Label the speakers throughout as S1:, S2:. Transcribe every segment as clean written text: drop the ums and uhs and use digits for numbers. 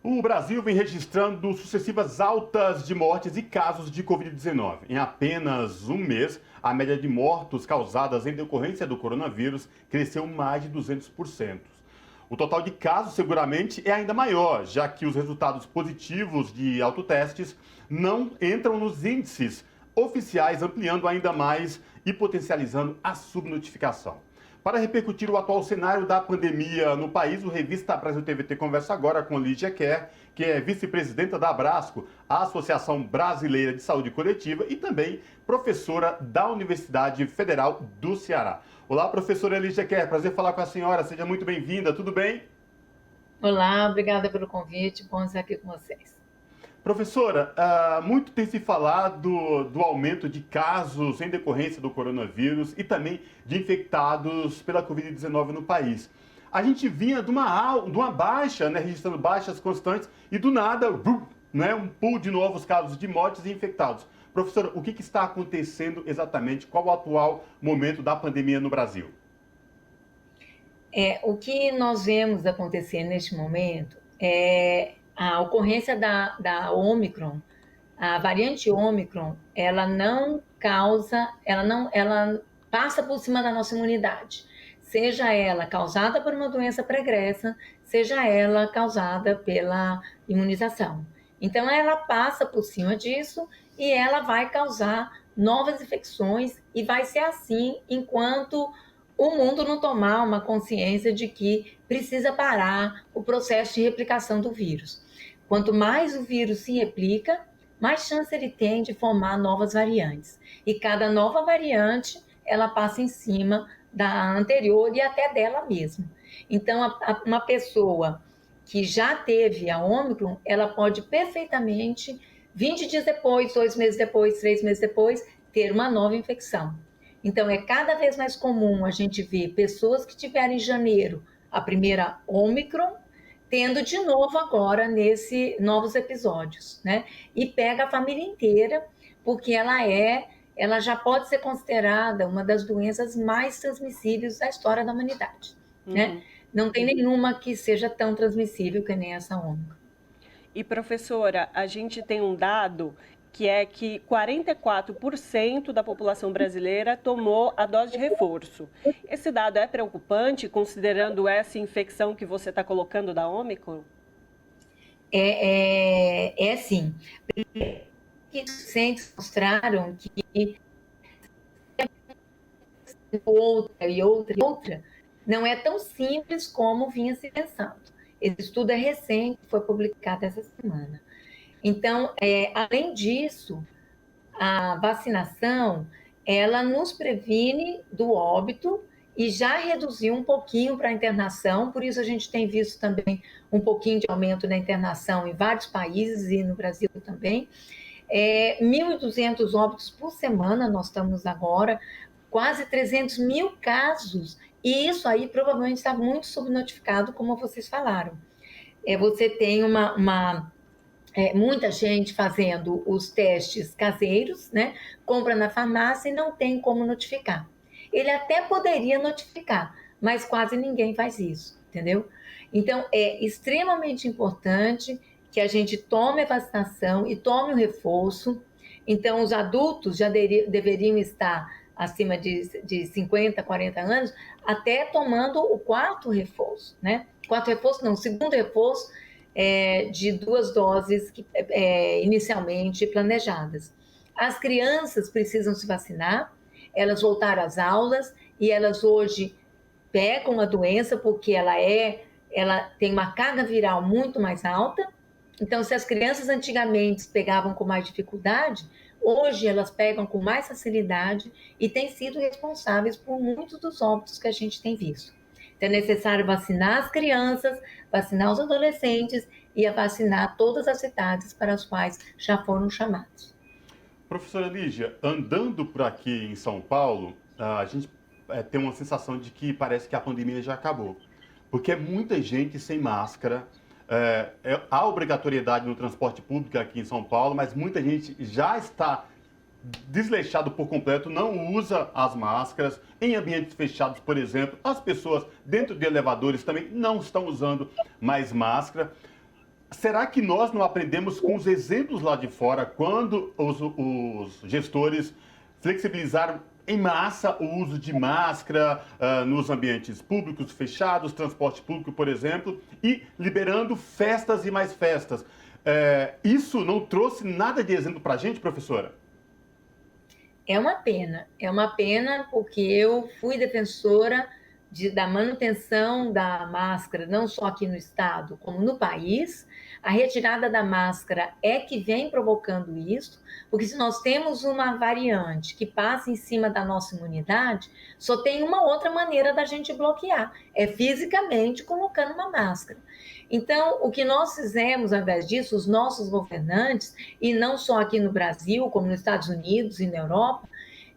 S1: O Brasil vem registrando sucessivas altas de mortes e casos de Covid-19. Em apenas um mês, a média de mortos causadas em decorrência do coronavírus cresceu mais de 200%. O total de casos seguramente é ainda maior, já que os resultados positivos de autotestes não entram nos índices oficiais, ampliando ainda mais e potencializando a subnotificação. Para repercutir o atual cenário da pandemia no país, o Revista Brasil TVT conversa agora com Lígia Kerr, que é vice-presidenta da Abrasco, a Associação Brasileira de Saúde Coletiva, e também professora da Universidade Federal do Ceará. Olá, professora Lígia Kerr, prazer falar com a senhora, seja muito bem-vinda, tudo bem?
S2: Olá, obrigada pelo convite, bom estar aqui com vocês.
S1: Professora, muito tem se falado do aumento de casos em decorrência do coronavírus e também de infectados pela Covid-19 no país. A gente vinha de uma baixa, né, registrando baixas constantes, e do nada, né, um pool de novos casos de mortes e infectados. Professora, o que está acontecendo exatamente? Qual o atual momento da pandemia no Brasil?
S2: O que nós vemos acontecer neste momento é a ocorrência da Omicron. A variante Omicron, ela passa por cima da nossa imunidade, seja ela causada por uma doença pregressa, seja ela causada pela imunização. Então, ela passa por cima disso e ela vai causar novas infecções e vai ser assim enquanto o mundo não tomar uma consciência de que precisa parar o processo de replicação do vírus. Quanto mais o vírus se replica, mais chance ele tem de formar novas variantes. E cada nova variante, ela passa em cima da anterior e até dela mesma. Então, uma pessoa que já teve a Ômicron, ela pode perfeitamente, 20 dias depois, 2 meses depois, 3 meses depois, ter uma nova infecção. Então, é cada vez mais comum a gente ver pessoas que tiveram em janeiro a primeira Ômicron, tendo de novo agora nesse novos episódios, né? E pega a família inteira, porque ela já pode ser considerada uma das doenças mais transmissíveis da história da humanidade, né? Não tem nenhuma que seja tão transmissível que nem essa Ômicron.
S3: E professora, a gente tem um dado que é que 44% da população brasileira tomou a dose de reforço. Esse dado é preocupante, considerando essa infecção que você está colocando da Ômicron?
S2: É sim. Cientistas mostraram que outra e outra não é tão simples como vinha se pensando. Esse estudo é recente, foi publicado essa semana. Então, além disso, a vacinação, ela nos previne do óbito e já reduziu um pouquinho para a internação, por isso a gente tem visto também um pouquinho de aumento na internação em vários países e no Brasil também. 1.200 óbitos por semana nós estamos agora, quase 300 mil casos, e isso aí provavelmente está muito subnotificado, como vocês falaram. Você tem muita gente fazendo os testes caseiros, né? Compra na farmácia e não tem como notificar. Ele até poderia notificar, mas quase ninguém faz isso, entendeu? Então, é extremamente importante que a gente tome a vacinação e tome o reforço. Então, os adultos já deveriam estar acima de 50, 40 anos, até tomando o quarto reforço, né? Quarto reforço não, segundo reforço, de 2 doses inicialmente planejadas. As crianças precisam se vacinar, elas voltaram às aulas e elas hoje pegam a doença porque ela tem uma carga viral muito mais alta. Então, se as crianças antigamente pegavam com mais dificuldade, hoje elas pegam com mais facilidade e têm sido responsáveis por muitos dos óbitos que a gente tem visto. Então, é necessário vacinar as crianças, vacinar os adolescentes e vacinar todas as cidades para as quais já foram chamados.
S1: Professora Lígia, andando por aqui em São Paulo, a gente tem uma sensação de que parece que a pandemia já acabou. Porque é muita gente sem máscara, há obrigatoriedade no transporte público aqui em São Paulo, mas muita gente já está desleixado por completo, não usa as máscaras. Em ambientes fechados, por exemplo, as pessoas dentro de elevadores também não estão usando mais máscara. Será que nós não aprendemos com os exemplos lá de fora, quando os gestores flexibilizaram em massa o uso de máscara nos ambientes públicos fechados, transporte público, por exemplo, e liberando festas e mais festas? Isso não trouxe nada de exemplo para a gente, professora?
S2: É uma pena porque eu fui defensora da manutenção da máscara, não só aqui no estado, como no país. A retirada da máscara é que vem provocando isso, porque se nós temos uma variante que passa em cima da nossa imunidade, só tem uma outra maneira da gente bloquear, é fisicamente colocando uma máscara. Então, o que nós fizemos, ao invés disso, os nossos governantes, e não só aqui no Brasil, como nos Estados Unidos e na Europa,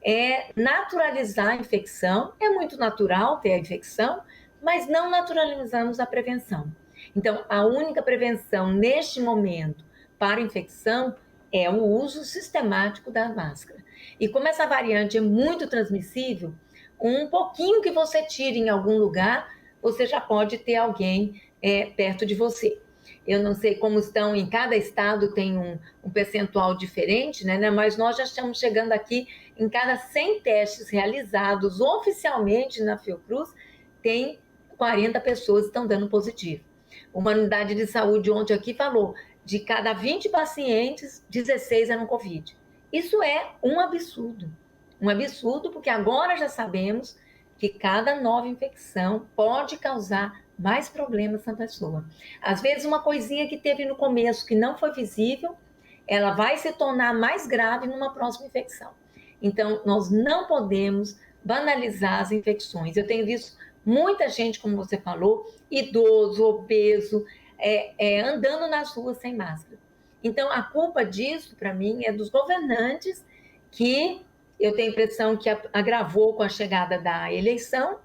S2: é naturalizar a infecção. É muito natural ter a infecção, mas não naturalizamos a prevenção. Então, a única prevenção neste momento para a infecção é o uso sistemático da máscara. E como essa variante é muito transmissível, um pouquinho que você tire em algum lugar, você já pode ter alguém perto de você. Eu não sei como estão, em cada estado tem um percentual diferente, né? Mas nós já estamos chegando aqui, em cada 100 testes realizados oficialmente na Fiocruz, tem 40 pessoas que estão dando positivo. Uma unidade de saúde ontem aqui falou, de cada 20 pacientes, 16 eram Covid. Isso é um absurdo porque agora já sabemos que cada nova infecção pode causar mais problemas na pessoa. Às vezes, uma coisinha que teve no começo que não foi visível, ela vai se tornar mais grave numa próxima infecção. Então, nós não podemos banalizar as infecções. Eu tenho visto muita gente, como você falou, idoso, obeso, andando nas ruas sem máscara. Então, a culpa disso, para mim, é dos governantes, que eu tenho a impressão que agravou com a chegada da eleição,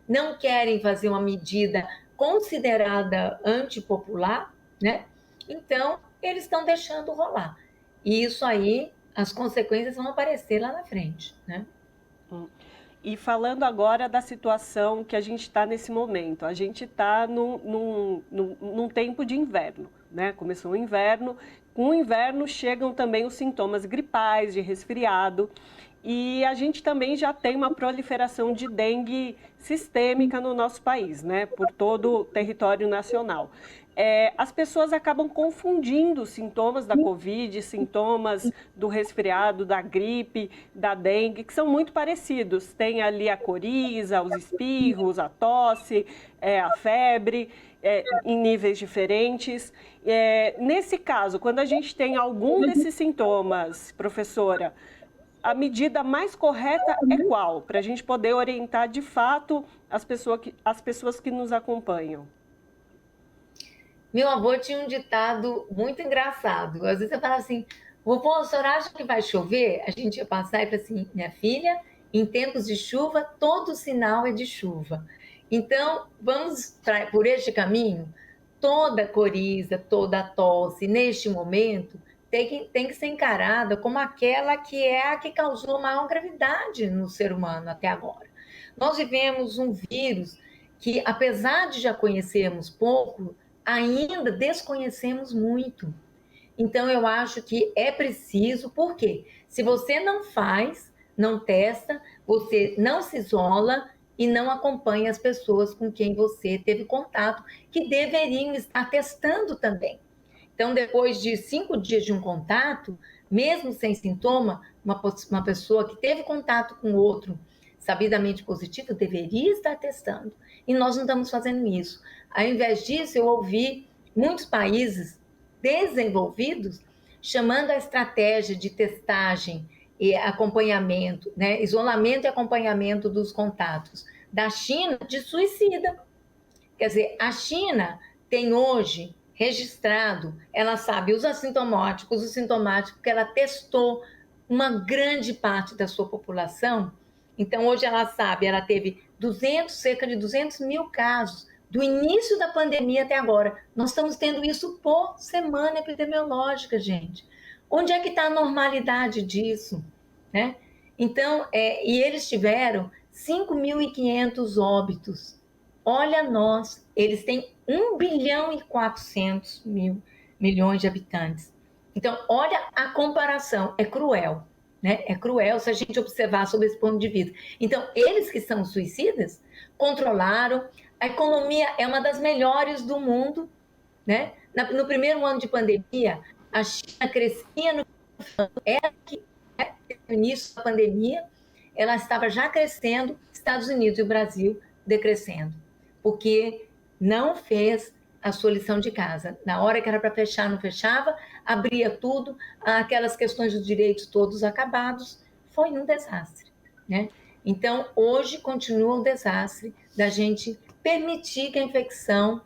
S2: não querem fazer uma medida considerada antipopular, né? Então, eles estão deixando rolar. E isso aí, as consequências vão aparecer lá na frente, né?
S3: E falando agora da situação que a gente está nesse momento, a gente está num tempo de inverno, né? Começou o inverno, com o inverno chegam também os sintomas gripais, de resfriado, e a gente também já tem uma proliferação de dengue sistêmica no nosso país, né? Por todo o território nacional. As pessoas acabam confundindo sintomas da Covid, sintomas do resfriado, da gripe, da dengue, que são muito parecidos. Tem ali a coriza, os espirros, a tosse, a febre, em níveis diferentes. Nesse caso, quando a gente tem algum desses sintomas, professora, a medida mais correta é qual? Para a gente poder orientar de fato as pessoas que nos acompanham.
S2: Meu avô tinha um ditado muito engraçado. Às vezes eu falo assim, vovô, o senhor acha que vai chover? A gente ia passar e falar assim, minha filha, em tempos de chuva, todo sinal é de chuva. Então, vamos por este caminho. Toda coriza, toda tosse, neste momento, tem que ser encarada como aquela que é a que causou maior gravidade no ser humano até agora. Nós vivemos um vírus que, apesar de já conhecermos pouco, ainda desconhecemos muito. Então, eu acho que é preciso, porque se você não faz, não testa, você não se isola e não acompanha as pessoas com quem você teve contato, que deveriam estar testando também. Então, depois de 5 dias de um contato, mesmo sem sintoma, uma pessoa que teve contato com outro sabidamente positivo deveria estar testando. E nós não estamos fazendo isso. Ao invés disso, eu ouvi muitos países desenvolvidos chamando a estratégia de testagem e acompanhamento, né, isolamento e acompanhamento dos contatos da China de suicida. Quer dizer, a China tem hoje registrado, ela sabe os assintomáticos, os sintomáticos, porque ela testou uma grande parte da sua população. Então, hoje ela sabe, ela teve cerca de 200 mil casos do início da pandemia até agora. Nós estamos tendo isso por semana epidemiológica, gente. Onde é que está a normalidade disso? Né? Então, e eles tiveram 5.500 óbitos. Olha nós, eles têm 1 bilhão e 400 mil milhões de habitantes. Então, olha a comparação, é cruel, né? É cruel se a gente observar sob esse ponto de vista. Então, eles que são suicidas controlaram, a economia é uma das melhores do mundo, né? No primeiro ano de pandemia, a China crescia no início da pandemia, ela estava já crescendo, Estados Unidos e o Brasil decrescendo, porque não fez a sua lição de casa. Na hora que era para fechar, não fechava, abria tudo, aquelas questões dos direitos todos acabados, foi um desastre, né? Então, hoje continua o desastre da gente permitir que a infecção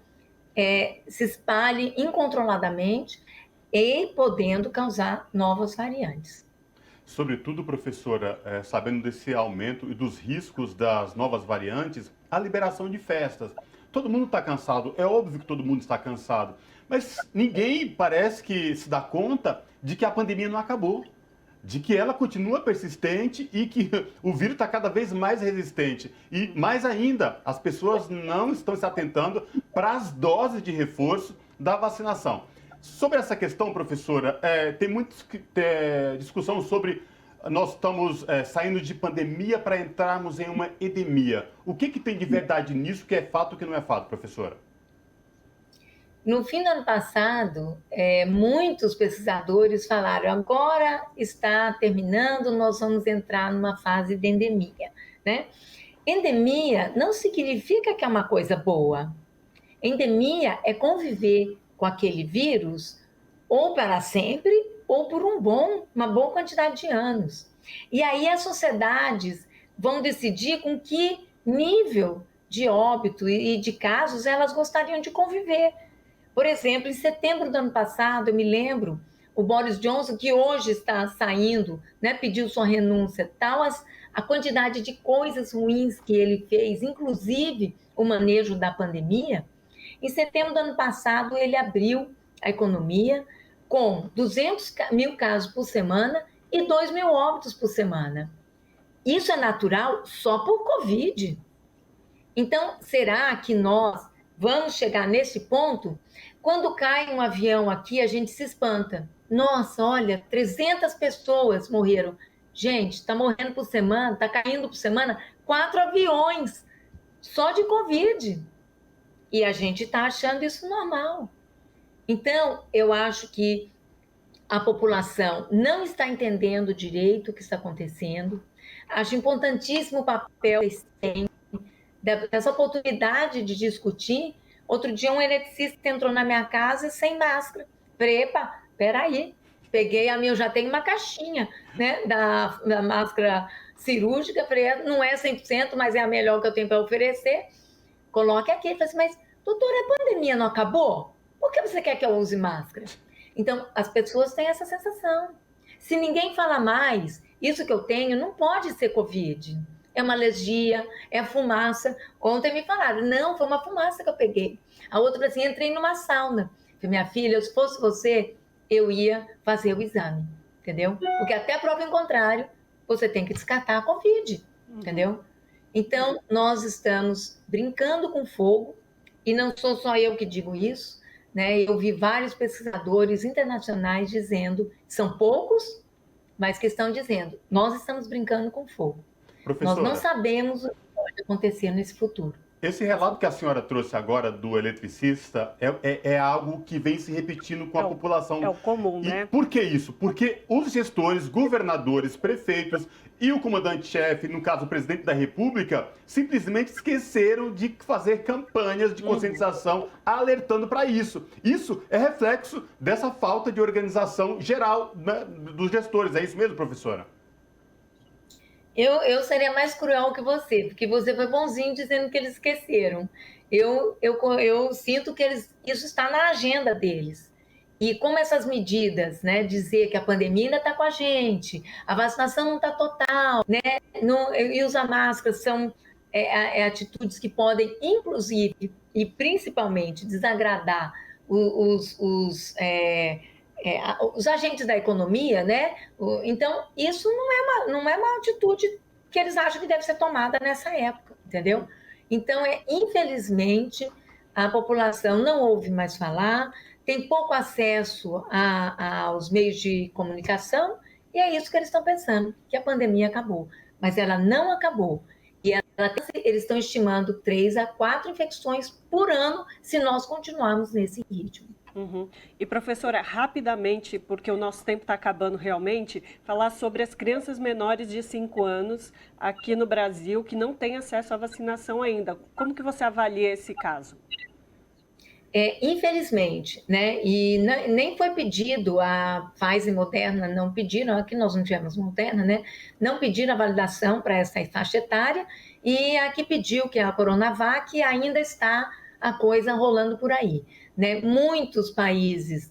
S2: se espalhe incontroladamente e podendo causar novas variantes.
S1: Sobretudo, professora, sabendo desse aumento e dos riscos das novas variantes, a liberação de festas. Todo mundo está cansado, é óbvio que todo mundo está cansado, mas ninguém parece que se dá conta de que a pandemia não acabou, de que ela continua persistente e que o vírus está cada vez mais resistente. E mais ainda, as pessoas não estão se atentando para as doses de reforço da vacinação. Sobre essa questão, professora, tem muita discussão sobre nós estamos saindo de pandemia para entrarmos em uma endemia. O que tem de verdade nisso, que é fato e que não é fato, professora?
S2: No fim do ano passado, muitos pesquisadores falaram, agora está terminando, nós vamos entrar numa fase de endemia, né? Endemia não significa que é uma coisa boa. Endemia é conviver com aquele vírus ou para sempre ou por uma boa quantidade de anos. E aí as sociedades vão decidir com que nível de óbito e de casos elas gostariam de conviver. Por exemplo, em setembro do ano passado, eu me lembro, o Boris Johnson, que hoje está saindo, né, pediu sua renúncia, tal a quantidade de coisas ruins que ele fez, inclusive o manejo da pandemia. Em setembro do ano passado, ele abriu a economia com 200 mil casos por semana e 2 mil óbitos por semana. Isso é natural só por Covid. Então, será que nós vamos chegar nesse ponto? Quando cai um avião aqui, a gente se espanta. Nossa, olha, 300 pessoas morreram. Gente, está morrendo por semana, está caindo por semana 4 aviões só de Covid. E a gente está achando isso normal. Então, eu acho que a população não está entendendo direito o que está acontecendo. Acho importantíssimo o papel dessa oportunidade de discutir. Outro dia, um eletricista entrou na minha casa sem máscara. Falei, epa, peraí. Peguei a minha, eu já tenho uma caixinha, né, da máscara cirúrgica. Falei, não é 100%, mas é a melhor que eu tenho para oferecer. Coloque aqui. Falei assim, mas, doutora, a pandemia não acabou? Por que você quer que eu use máscara? Então, as pessoas têm essa sensação. Se ninguém fala mais, isso que eu tenho não pode ser Covid. É uma alergia, é a fumaça. Ontem me falaram, não, foi uma fumaça que eu peguei. A outra falou assim, entrei numa sauna. Falei, minha filha, se fosse você, eu ia fazer o exame, entendeu? Porque até prova em contrário, você tem que descartar a Covid, entendeu? Então, nós estamos brincando com fogo, e não sou só eu que digo isso, né? Eu vi vários pesquisadores internacionais dizendo, são poucos, mas que estão dizendo, nós estamos brincando com fogo.
S1: Professora,
S2: nós não sabemos o que pode acontecer nesse futuro.
S1: Esse relato que a senhora trouxe agora do eletricista é algo que vem se repetindo com a população.
S3: É o comum, né?
S1: Por que isso? Porque os gestores, governadores, prefeitos e o comandante-chefe, no caso o presidente da República, simplesmente esqueceram de fazer campanhas de conscientização alertando para isso. Isso é reflexo dessa falta de organização geral, né, dos gestores. É isso mesmo, professora?
S2: Eu seria mais cruel que você, porque você foi bonzinho dizendo que eles esqueceram. Eu sinto que isso está na agenda deles. E como essas medidas, né, dizer que a pandemia ainda está com a gente, a vacinação não está total, né, e usar máscara são atitudes que podem, inclusive e principalmente, desagradar os agentes da economia, né? Então, isso não é uma atitude que eles acham que deve ser tomada nessa época, entendeu? Então, infelizmente, a população não ouve mais falar, têm pouco acesso aos meios de comunicação, e é isso que eles estão pensando, que a pandemia acabou. Mas ela não acabou. E eles estão estimando 3 a 4 infecções por ano se nós continuarmos nesse ritmo.
S3: Uhum. E professora, rapidamente, porque o nosso tempo está acabando realmente, falar sobre as crianças menores de 5 anos aqui no Brasil que não têm acesso à vacinação ainda. Como que você avalia esse caso?
S2: Infelizmente, né? E nem foi pedido, a Pfizer e Moderna não pediram, aqui nós não tivemos Moderna, né? Não pediram a validação para essa faixa etária, e a que pediu, que é a Coronavac, ainda está a coisa rolando por aí, né? Muitos países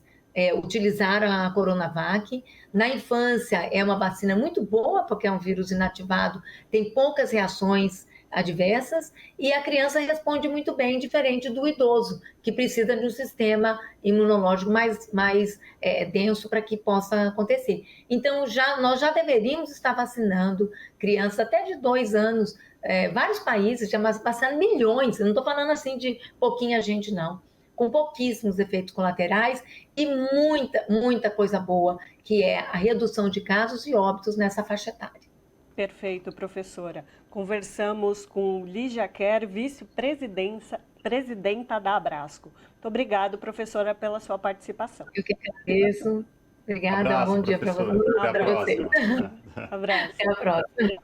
S2: utilizaram a Coronavac. Na infância é uma vacina muito boa, porque é um vírus inativado, tem poucas reações adversas, e a criança responde muito bem, diferente do idoso, que precisa de um sistema imunológico mais denso para que possa acontecer. Então, nós já deveríamos estar vacinando crianças até de 2 anos, vários países já vacinando milhões, eu não estou falando assim de pouquinha gente, não, com pouquíssimos efeitos colaterais e muita coisa boa, que é a redução de casos e óbitos nessa faixa etária.
S3: Perfeito, professora. Conversamos com Lígia Kerr, vice-presidenta da Abrasco. Muito obrigado, professora, pela sua participação.
S2: Eu que agradeço. Obrigada,
S1: Abraço,
S2: bom dia para
S1: professora.
S2: vocês.
S1: Até a próxima.
S3: Abraço.
S2: Até a próxima.